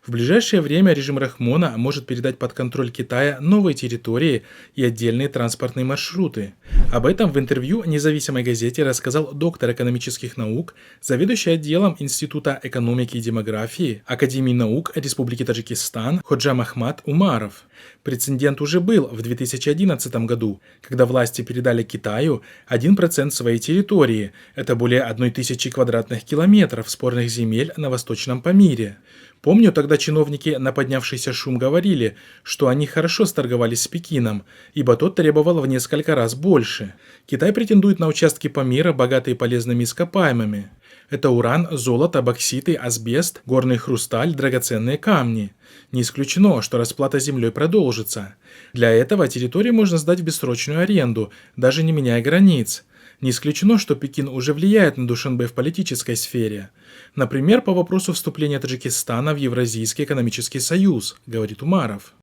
В ближайшее время режим Рахмона может передать под контроль Китая новые территории и отдельные транспортные маршруты. Об этом в интервью независимой газете рассказал доктор экономических наук, заведующий отделом Института экономики и демографии Академии наук Республики Таджикистан Ходжам Ахмад Умаров. Прецедент уже был в 2011 году, когда власти передали Китаю 1% своей территории, это более 1000 квадратных километров спорных земель на Восточном Памире. Помню, тогда чиновники на поднявшийся шум говорили, что они хорошо сторговались с Пекином, ибо тот требовал в несколько раз больше. Китай претендует на участки Памира, богатые полезными ископаемыми. Это уран, золото, бокситы, асбест, горный хрусталь, драгоценные камни. Не исключено, что расплата землей продолжится. Для этого территории можно сдать в бессрочную аренду, даже не меняя границ. Не исключено, что Пекин уже влияет на Душанбе в политической сфере. Например, по вопросу вступления Таджикистана в Евразийский экономический союз, говорит Умаров.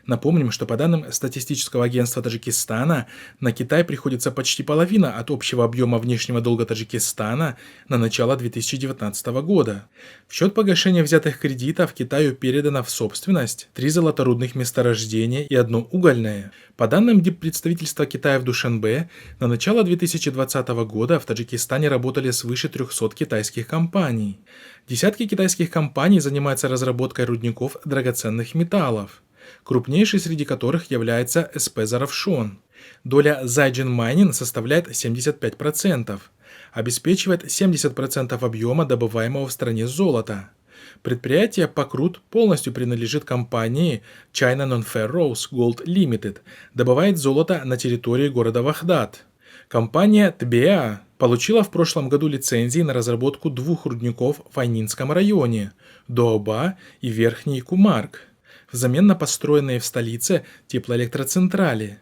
Напомним, что по данным статистического агентства Таджикистана, на Китай приходится почти половина от общего объема внешнего долга Таджикистана на начало 2019 года. В счет погашения взятых кредитов Китаю передано в собственность 3 золоторудных месторождения и 1 угольное. По данным диппредставительства Китая в Душанбе, на начало 2020 года в Таджикистане работали свыше 300 китайских компаний. Десятки китайских компаний занимаются разработкой рудников драгоценных металлов, крупнейшей среди которых является СП «Заравшон». Доля Zhaijin Mining составляет 75%, обеспечивает 70% объема добываемого в стране золота. Предприятие Покрут полностью принадлежит компании China Non-Ferrous Gold Limited, добывает золото на территории города Вахдат. Компания ТБА получила в прошлом году лицензии на разработку 2 рудников в Айнинском районе – Доаба и Верхний Кумарк, взамен на построенные в столице теплоэлектроцентрали.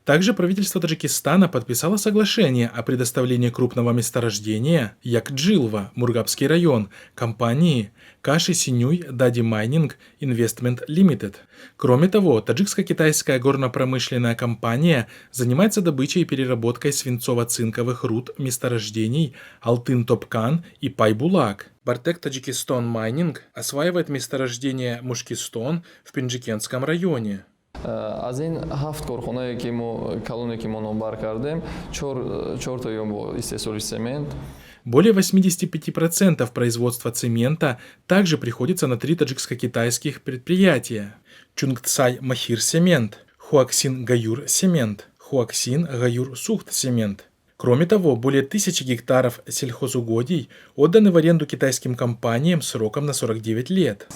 Также правительство Таджикистана подписало соглашение о предоставлении крупного месторождения Якджилва, Мургабский район, компании Каши Синюй Дади Майнинг Инвестмент Лимитед. Кроме того, таджикско-китайская горно-промышленная компания занимается добычей и переработкой свинцово-цинковых руд месторождений Алтын-Топкан и Пайбулак. Бартек Таджикистон Майнинг осваивает месторождение Мушкистон в Пинджикентском районе. از این 7 کارخانه که ما کلونی که ما نامبر کردیم 4 تا ям استحصال цемент. Более 85% производства цемента также приходится на 3 таджикско-китайских предприятия: Чунгцай Махир Семент, Хуаксин Гаюр Семент, Хуаксин Гаюр Сухт Семент. Кроме того, более 1000 гектаров сельхозугодий отданы в аренду китайским компаниям сроком на 49 лет.